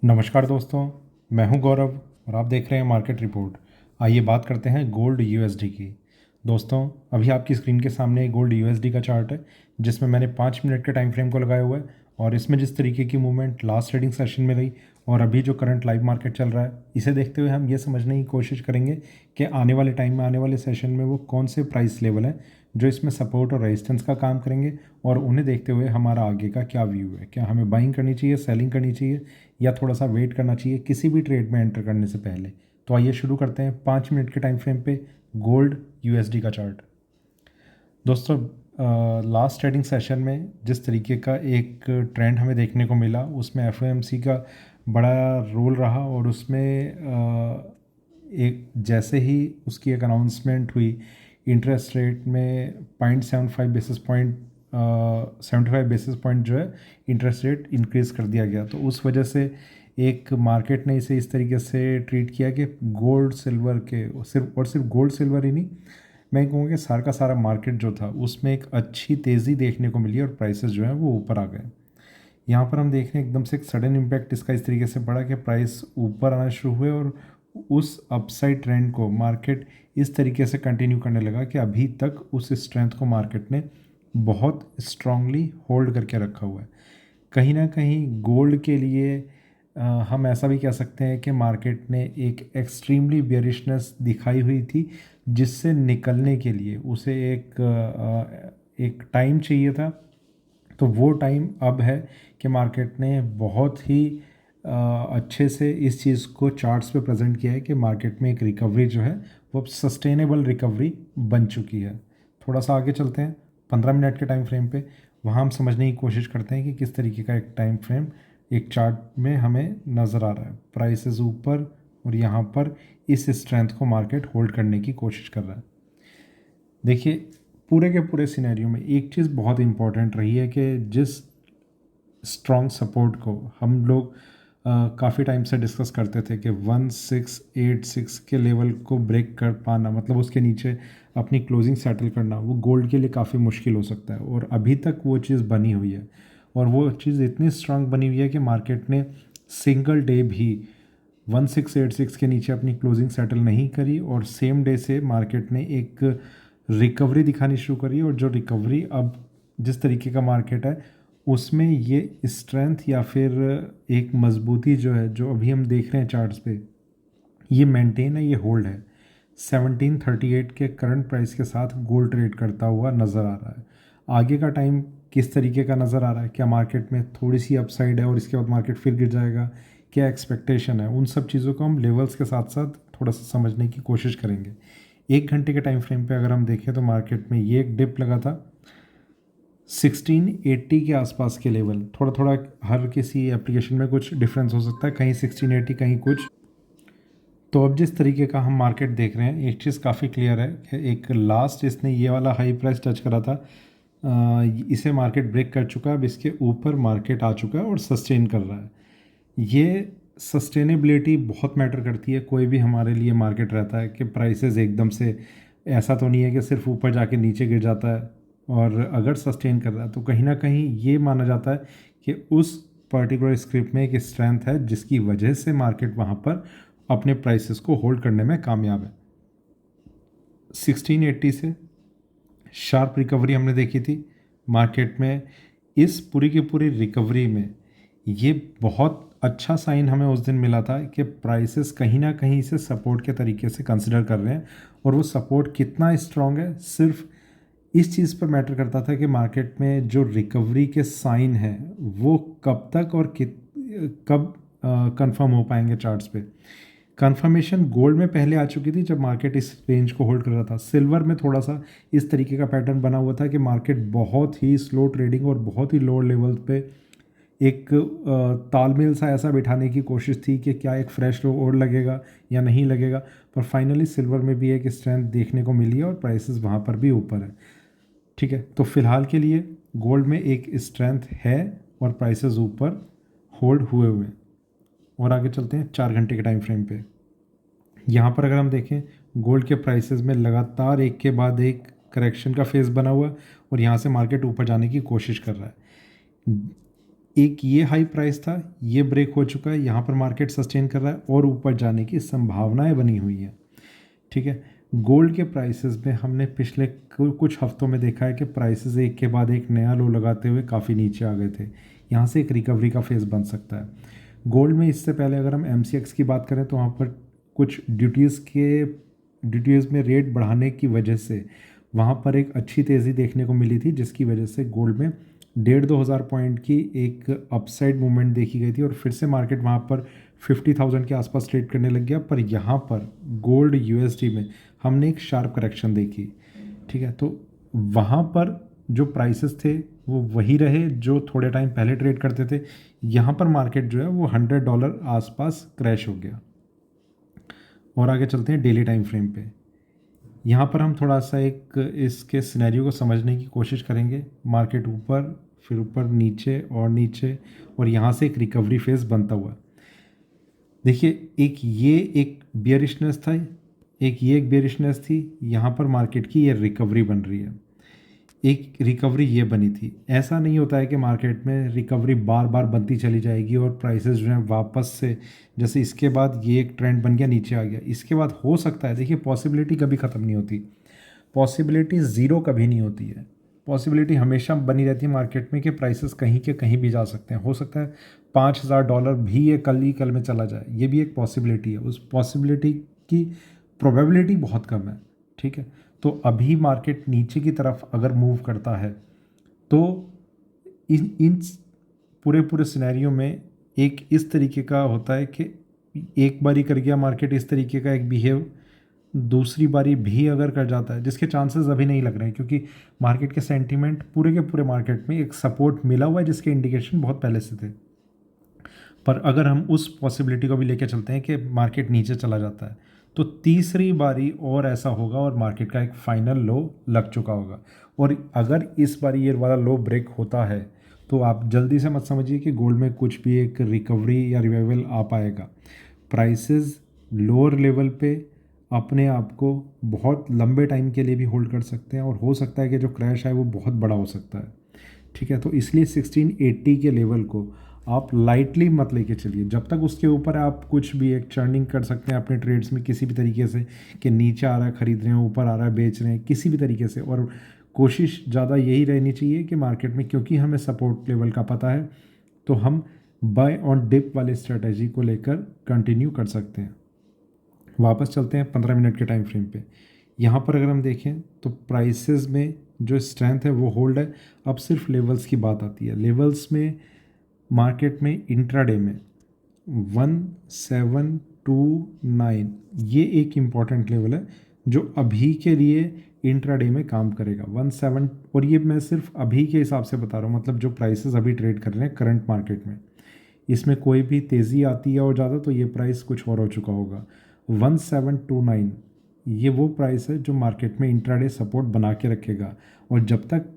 नमस्कार दोस्तों, मैं हूं गौरव और आप देख रहे हैं मार्केट रिपोर्ट। आइए बात करते हैं गोल्ड यूएसडी की। दोस्तों, अभी आपकी स्क्रीन के सामने गोल्ड यूएसडी का चार्ट है जिसमें मैंने 5 मिनट के टाइम फ्रेम को लगाया हुआ है और इसमें जिस तरीके की मूवमेंट लास्ट ट्रेडिंग सेशन में रही और अभी जो करंट लाइव मार्केट चल रहा है, इसे देखते हुए हम ये समझने की कोशिश करेंगे कि आने वाले टाइम में, आने वाले सेशन में वो कौन से प्राइस लेवल हैं जो इसमें सपोर्ट और रेजिस्टेंस का काम करेंगे और उन्हें देखते हुए हमारा आगे का क्या व्यू है। क्या हमें बाइंग करनी चाहिए, सेलिंग करनी चाहिए या थोड़ा सा वेट करना चाहिए किसी भी ट्रेड में एंटर करने से पहले। तो आइए शुरू करते हैं 5 मिनट के टाइम फ्रेम पे गोल्ड यूएसडी का चार्ट। दोस्तों, लास्ट ट्रेडिंग सेशन में जिस तरीके का एक ट्रेंड हमें देखने को मिला उसमें एफओएमसी का बड़ा रोल रहा और उसमें एक जैसे ही उसकी एक अनाउंसमेंट हुई, इंटरेस्ट रेट में 0.75 बेसिस पॉइंट 75 बेसिस पॉइंट जो है इंटरेस्ट रेट इंक्रीज़ कर दिया गया। तो उस वजह से एक मार्केट ने इसे इस तरीके से ट्रीट किया कि गोल्ड सिल्वर के सिर्फ गोल्ड सिल्वर ही नहीं, मैं कहूँगा कि सारा का सारा मार्केट जो था उसमें एक अच्छी तेज़ी देखने को मिली और प्राइसेस जो हैं वो ऊपर आ गए। यहाँ पर हम देख रहे हैं एकदम से एक सडन इम्पैक्ट इसका इस तरीके से पड़ा कि प्राइस ऊपर आना शुरू हुए और उस अपसाइड ट्रेंड को मार्केट इस तरीके से कंटिन्यू करने लगा कि अभी तक उस स्ट्रेंथ को मार्केट ने बहुत स्ट्रांगली होल्ड करके रखा हुआ है। कहीं ना कहीं गोल्ड के लिए हम ऐसा भी कह सकते हैं कि मार्केट ने एक एक्सट्रीमली बेरिशनेस दिखाई हुई थी जिससे निकलने के लिए उसे एक टाइम चाहिए था। तो वो टाइम अब है कि मार्केट ने बहुत ही अच्छे से इस चीज़ को चार्ट्स पे प्रेजेंट किया है कि मार्केट में एक रिकवरी जो है वो सस्टेनेबल रिकवरी बन चुकी है। थोड़ा सा आगे चलते हैं 15 मिनट के टाइम फ्रेम पे, वहाँ हम समझने की कोशिश करते हैं कि किस तरीके का एक टाइम फ्रेम एक चार्ट में हमें नज़र आ रहा है। प्राइसेस ऊपर और यहाँ पर इस स्ट्रेंथ को मार्केट होल्ड करने की कोशिश कर रहा है। देखिए, पूरे के पूरे सिनेरियो में एक चीज़ बहुत इंपॉर्टेंट रही है कि जिस स्ट्रॉन्ग सपोर्ट को हम लोग काफ़ी टाइम से डिस्कस करते थे कि 1686 के लेवल को ब्रेक कर पाना, मतलब उसके नीचे अपनी क्लोजिंग सेटल करना, वो गोल्ड के लिए काफ़ी मुश्किल हो सकता है और अभी तक वो चीज़ बनी हुई है और वो चीज़ इतनी स्ट्रांग बनी हुई है कि मार्केट ने सिंगल डे भी 1686 के नीचे अपनी क्लोजिंग सेटल नहीं करी और सेम डे से मार्केट ने एक रिकवरी दिखानी शुरू करी और जो रिकवरी अब जिस तरीके का मार्केट है उसमें ये स्ट्रेंथ या फिर एक मजबूती जो है, जो अभी हम देख रहे हैं चार्ट्स पे, ये मेंटेन है, ये होल्ड है। 1738 के करंट प्राइस के साथ गोल्ड ट्रेड करता हुआ नज़र आ रहा है। आगे का टाइम किस तरीके का नज़र आ रहा है, क्या मार्केट में थोड़ी सी अपसाइड है और इसके बाद मार्केट फिर गिर जाएगा, क्या एक्सपेक्टेशन है, उन सब चीज़ों को हम लेवल्स के साथ साथ थोड़ा सा समझने की कोशिश करेंगे। 1 घंटे के टाइम फ्रेम पे अगर हम देखें तो मार्केट में ये एक डिप लगा था 1680 के आसपास के लेवल। थोड़ा थोड़ा हर किसी एप्लीकेशन में कुछ डिफरेंस हो सकता है, कहीं 1680 कहीं कुछ। तो अब जिस तरीके का हम मार्केट देख रहे हैं, एक चीज़ काफ़ी क्लियर है कि एक लास्ट इसने ये वाला हाई प्राइस टच करा था, इसे मार्केट ब्रेक कर चुका है। अब इसके ऊपर मार्केट आ चुका है और सस्टेन कर रहा है। ये सस्टेनेबिलिटी बहुत मैटर करती है। कोई भी हमारे लिए मार्केट रहता है कि प्राइसेस एकदम से, ऐसा तो नहीं है कि सिर्फ ऊपर जाके नीचे गिर जाता है, और अगर सस्टेन कर रहा है तो कहीं ना कहीं ये माना जाता है कि उस पर्टिकुलर स्क्रिप्ट में एक स्ट्रेंथ है जिसकी वजह से मार्केट वहाँ पर अपने प्राइसेस को होल्ड करने में कामयाब है। 1680 से शार्प रिकवरी हमने देखी थी मार्केट में। इस पूरी की पूरी रिकवरी में ये बहुत अच्छा साइन हमें उस दिन मिला था कि प्राइसेस कहीं ना कहीं इसे सपोर्ट के तरीके से कंसिडर कर रहे हैं और वो सपोर्ट कितना स्ट्रॉन्ग है सिर्फ इस चीज़ पर मैटर करता था कि मार्केट में जो रिकवरी के साइन हैं वो कब तक और कब कंफर्म हो पाएंगे चार्ट्स पे। कंफर्मेशन गोल्ड में पहले आ चुकी थी जब मार्केट इस रेंज को होल्ड कर रहा था। सिल्वर में थोड़ा सा इस तरीके का पैटर्न बना हुआ था कि मार्केट बहुत ही स्लो ट्रेडिंग और बहुत ही लोअर लेवल पे एक तालमेल सा ऐसा बिठाने की कोशिश थी कि क्या एक फ्रेश लो और लगेगा या नहीं लगेगा, पर फाइनली सिल्वर में भी एक स्ट्रेंथ देखने को मिली है और प्राइसेस वहाँ पर भी ऊपर है। ठीक है, तो फिलहाल के लिए गोल्ड में एक स्ट्रेंथ है और प्राइसेस ऊपर होल्ड हुए हुए हैं। और आगे चलते हैं 4 घंटे के टाइम फ्रेम पे। यहाँ पर अगर हम देखें गोल्ड के प्राइसेस में लगातार एक के बाद एक करेक्शन का फेज़ बना हुआ है और यहाँ से मार्केट ऊपर जाने की कोशिश कर रहा है। एक ये हाई प्राइस था, ये ब्रेक हो चुका है, यहाँ पर मार्केट सस्टेन कर रहा है और ऊपर जाने की संभावनाएं बनी हुई हैं। ठीक है, गोल्ड के प्राइसेस में हमने पिछले कुछ हफ्तों में देखा है कि प्राइसेस एक के बाद एक नया लो लगाते हुए काफ़ी नीचे आ गए थे। यहाँ से एक रिकवरी का फेज़ बन सकता है। गोल्ड में इससे पहले अगर हम MCX की बात करें तो वहाँ पर कुछ ड्यूटीज़ में रेट बढ़ाने की वजह से वहाँ पर एक अच्छी तेज़ी देखने को मिली थी, जिसकी वजह से गोल्ड में 1,500-2,000 पॉइंट की एक अपसाइड मूवमेंट देखी गई थी और फिर से मार्केट वहाँ पर 50,000 के आसपास ट्रेड करने लग गया। पर यहाँ पर गोल्ड USD में हमने एक शार्प करेक्शन देखी। ठीक है, तो वहाँ पर जो प्राइसेस थे वो वही रहे जो थोड़े टाइम पहले ट्रेड करते थे। यहाँ पर मार्केट जो है वो $100 आसपास क्रैश हो गया। और आगे चलते हैं डेली टाइम फ्रेम पे। यहाँ पर हम थोड़ा सा एक इसके सिनेरियो को समझने की कोशिश करेंगे। मार्केट ऊपर, फिर ऊपर, नीचे और नीचे, और यहाँ से एक रिकवरी फेज़ बनता हुआ। देखिए, एक बियरिशनेस था, एक बियरिशनेस थी। यहाँ पर मार्केट की ये रिकवरी बन रही है। एक रिकवरी ये बनी थी। ऐसा नहीं होता है कि मार्केट में रिकवरी बार बार बनती चली जाएगी और प्राइसेस जो हैं वापस से, जैसे इसके बाद ये एक ट्रेंड बन गया, नीचे आ गया, इसके बाद हो सकता है, देखिए पॉसिबिलिटी कभी ख़त्म नहीं होती, पॉसिबिलिटी ज़ीरो कभी नहीं होती है। पॉसिबिलिटी हमेशा बनी रहती है मार्केट में कि प्राइसेस कहीं के कहीं भी जा सकते हैं। हो सकता है $5,000 भी ये कल ही कल में चला जाए, ये भी एक पॉसिबिलिटी है। उस पॉसिबिलिटी की प्रोबेबिलिटी बहुत कम है। ठीक है, तो अभी मार्केट नीचे की तरफ अगर मूव करता है तो इन पूरे सिनेरियो में एक इस तरीके का होता है कि एक बारी कर गया मार्केट इस तरीके का एक बिहेव, दूसरी बारी भी अगर कर जाता है, जिसके चांसेस अभी नहीं लग रहे हैं क्योंकि मार्केट के सेंटीमेंट पूरे के पूरे मार्केट में एक सपोर्ट मिला हुआ है जिसके इंडिकेशन बहुत पहले से थे। पर अगर हम उस पॉसिबिलिटी को भी लेकर चलते हैं कि मार्केट नीचे चला जाता है तो तीसरी बारी और ऐसा होगा और मार्केट का एक फाइनल लो लग चुका होगा। और अगर इस बारी ये वाला लो ब्रेक होता है तो आप जल्दी से मत समझिए कि गोल्ड में कुछ भी एक रिकवरी या रिवाइवल आ पाएगा। प्राइसेस लोअर लेवल पे अपने आप को बहुत लंबे टाइम के लिए भी होल्ड कर सकते हैं और हो सकता है कि जो क्रैश है वो बहुत बड़ा हो सकता है। ठीक है, तो इसलिए 1680 के लेवल को आप लाइटली मत लेके चलिए। जब तक उसके ऊपर आप कुछ भी एक चर्निंग कर सकते हैं अपने ट्रेड्स में किसी भी तरीके से, कि नीचे आ रहा है खरीद रहे हैं, ऊपर आ रहा है बेच रहे हैं, किसी भी तरीके से। और कोशिश ज़्यादा यही रहनी चाहिए कि मार्केट में, क्योंकि हमें सपोर्ट लेवल का पता है, तो हम बाय ऑन डिप वाली स्ट्रेटजी को लेकर कंटिन्यू कर सकते हैं। वापस चलते हैं 15 मिनट के टाइम फ्रेम पे। यहाँ पर अगर हम देखें तो प्राइसेस में जो स्ट्रेंथ है वो होल्ड है। अब सिर्फ लेवल्स की बात आती है। लेवल्स में मार्केट में इंट्राडे में 1729 ये एक इम्पॉर्टेंट लेवल है जो अभी के लिए इंट्राडे में काम करेगा। 17, और ये मैं सिर्फ अभी के हिसाब से बता रहा हूँ, मतलब जो प्राइसेस अभी ट्रेड कर रहे हैं करंट मार्केट में, इसमें कोई भी तेज़ी आती है और ज़्यादा तो ये प्राइस कुछ और हो चुका होगा। 1729 ये वो प्राइस है जो मार्केट में इंट्राडे सपोर्ट बना के रखेगा। और जब तक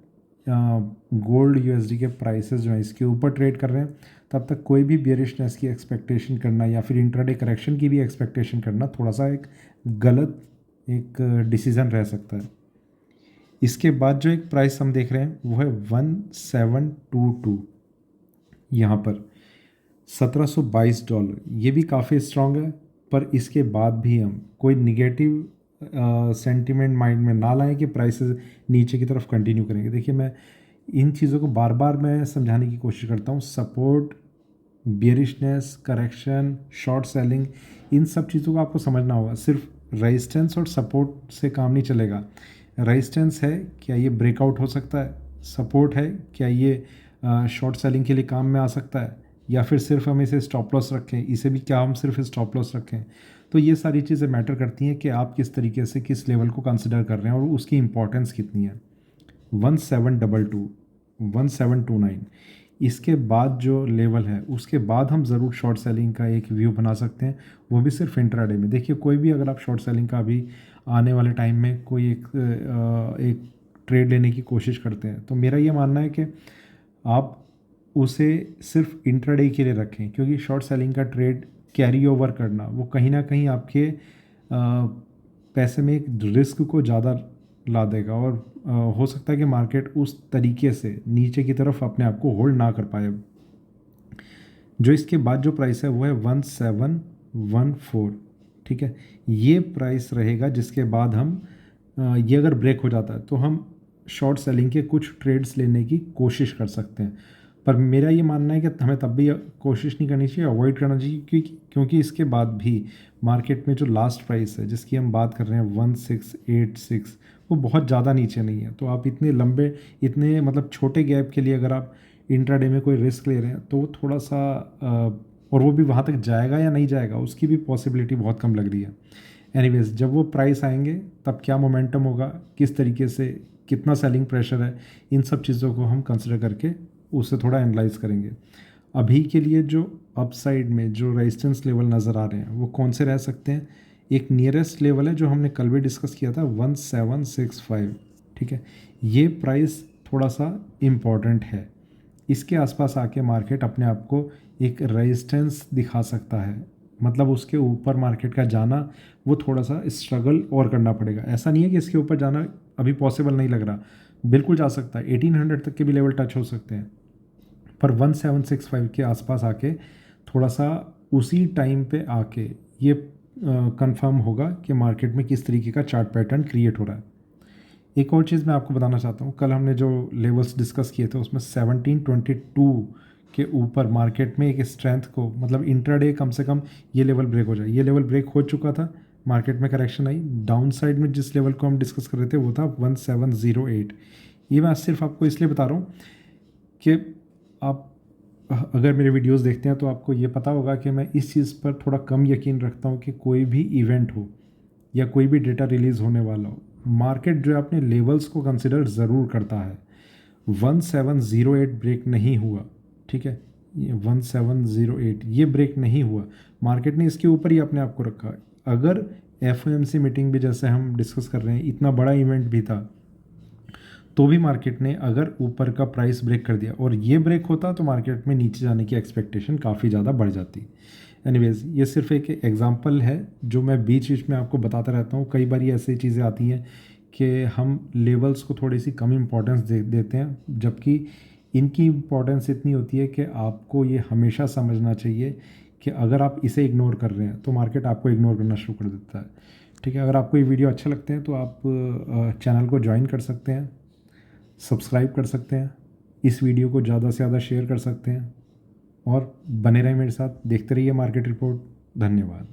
गोल्ड USD के प्राइसेस जो हैं इसके ऊपर ट्रेड कर रहे हैं, तब तक कोई भी बियरिशनेस की एक्सपेक्टेशन करना या फिर इंट्राडे करेक्शन की भी एक्सपेक्टेशन करना थोड़ा सा एक गलत एक डिसीज़न रह सकता है। इसके बाद जो एक प्राइस हम देख रहे हैं वो है 1722। यहाँ पर $1722 ये भी काफ़ी स्ट्रॉन्ग है। पर इसके बाद भी हम कोई निगेटिव सेंटिमेंट माइंड में ना लाएं कि प्राइसेस नीचे की तरफ कंटिन्यू करेंगे। देखिए, मैं इन चीज़ों को बार बार मैं समझाने की कोशिश करता हूँ। सपोर्ट, बियरिशनेस, करेक्शन, शॉर्ट सेलिंग, इन सब चीज़ों को आपको समझना होगा। सिर्फ रेजिस्टेंस और सपोर्ट से काम नहीं चलेगा। रेजिस्टेंस है, क्या ये ब्रेकआउट हो सकता है? सपोर्ट है, क्या ये शॉर्ट सेलिंग के लिए काम में आ सकता है? या फिर सिर्फ हम इसे स्टॉप लॉस रखें, इसे भी क्या हम सिर्फ स्टॉप लॉस रखें? तो ये सारी चीज़ें मैटर करती हैं कि आप किस तरीके से किस लेवल को कंसिडर कर रहे हैं और उसकी इंपॉर्टेंस कितनी है। 1722, 1729 इसके बाद जो लेवल है उसके बाद हम ज़रूर शॉर्ट सेलिंग का एक व्यू बना सकते हैं, वो भी सिर्फ इंट्राडे में। देखिए, कोई भी अगर आप शॉर्ट सेलिंग का अभी आने वाले टाइम में कोई एक ट्रेड लेने की कोशिश करते हैं तो मेरा ये मानना है कि आप उसे सिर्फ इंट्राडे के लिए रखें, क्योंकि शॉर्ट सेलिंग का ट्रेड कैरी ओवर करना वो कहीं ना कहीं आपके पैसे में एक रिस्क को ज़्यादा ला देगा और हो सकता है कि मार्केट उस तरीके से नीचे की तरफ अपने आप को होल्ड ना कर पाए। जो इसके बाद जो प्राइस है वो है 1714, ठीक है। ये प्राइस रहेगा जिसके बाद हम ये अगर ब्रेक हो जाता है तो हम शॉर्ट सेलिंग के कुछ ट्रेड्स लेने की कोशिश कर सकते हैं। पर मेरा ये मानना है कि हमें तब भी कोशिश नहीं करनी चाहिए, अवॉइड करना चाहिए, क्योंकि इसके बाद भी मार्केट में जो लास्ट प्राइस है जिसकी हम बात कर रहे हैं 1686, वो बहुत ज़्यादा नीचे नहीं है। तो आप इतने लंबे, इतने मतलब छोटे गैप के लिए अगर आप इंट्राडे में कोई रिस्क ले रहे हैं तो वो थोड़ा सा और वो भी वहाँ तक जाएगा या नहीं जाएगा उसकी भी पॉसिबिलिटी बहुत कम लग रही है। एनीवेज, जब वो प्राइस आएंगे तब क्या मोमेंटम होगा, किस तरीके से, कितना सेलिंग प्रेशर है, इन सब चीज़ों को हम कंसिडर करके उसे थोड़ा एनालाइज करेंगे। अभी के लिए जो अपसाइड में जो रेजिस्टेंस लेवल नज़र आ रहे हैं वो कौन से रह सकते हैं? एक नियरेस्ट लेवल है जो हमने कल भी डिस्कस किया था, 1765, ठीक है। ये प्राइस थोड़ा सा इम्पॉर्टेंट है। इसके आसपास आके मार्केट अपने आप को एक रेजिस्टेंस दिखा सकता है, मतलब उसके ऊपर मार्केट का जाना वो थोड़ा सा स्ट्रगल और करना पड़ेगा। ऐसा नहीं है कि इसके ऊपर जाना अभी पॉसिबल नहीं लग रहा, बिल्कुल जा सकता है, 1800 तक के भी लेवल टच हो सकते हैं। पर 1765 के आसपास आके थोड़ा सा उसी टाइम पे आके ये कंफर्म होगा कि मार्केट में किस तरीके का चार्ट पैटर्न क्रिएट हो रहा है। एक और चीज़ मैं आपको बताना चाहता हूँ, कल हमने जो लेवल्स डिस्कस किए थे उसमें 1722 के ऊपर मार्केट में एक स्ट्रेंथ को, मतलब इंट्राडे कम से कम ये लेवल ब्रेक हो जाए। ये लेवल ब्रेक हो चुका था, मार्केट में करेक्शन आई। डाउन साइड में जिस लेवल को हम डिस्कस कर रहे थे वो था 1708। ये मैं सिर्फ आपको इसलिए बता रहा हूँ कि आप अगर मेरे वीडियोस देखते हैं तो आपको ये पता होगा कि मैं इस चीज़ पर थोड़ा कम यकीन रखता हूँ कि कोई भी इवेंट हो या कोई भी डेटा रिलीज़ होने वाला हो, मार्केट जो है अपने लेवल्स को कंसिडर ज़रूर करता है। 1708 ब्रेक नहीं हुआ, ठीक है, ये 1708 ये ब्रेक नहीं हुआ, मार्केट ने इसके ऊपर ही अपने आप को रखा। अगर एफओएमसी मीटिंग भी, जैसे हम डिस्कस कर रहे हैं, इतना बड़ा इवेंट भी था, तो भी मार्केट ने अगर ऊपर का प्राइस ब्रेक कर दिया और ये ब्रेक होता तो मार्केट में नीचे जाने की एक्सपेक्टेशन काफ़ी ज़्यादा बढ़ जाती। एनीवेज, ये सिर्फ एक एग्जांपल है जो मैं बीच बीच में आपको बताता रहता हूँ। कई बार ये ऐसी चीज़ें आती हैं कि हम लेवल्स को थोड़ी सी कम इम्पोर्टेंस देते हैं, जबकि इनकी इम्पोर्टेंस इतनी होती है कि आपको ये हमेशा समझना चाहिए कि अगर आप इसे इग्नोर कर रहे हैं तो मार्केट आपको इग्नोर करना शुरू कर देता है, ठीक है। अगर आपको ये वीडियो अच्छे लगते हैं तो आप चैनल को ज्वाइन कर सकते हैं, सब्सक्राइब कर सकते हैं, इस वीडियो को ज़्यादा से ज़्यादा शेयर कर सकते हैं और बने रहें मेरे साथ, देखते रहिए मार्केट रिपोर्ट। धन्यवाद।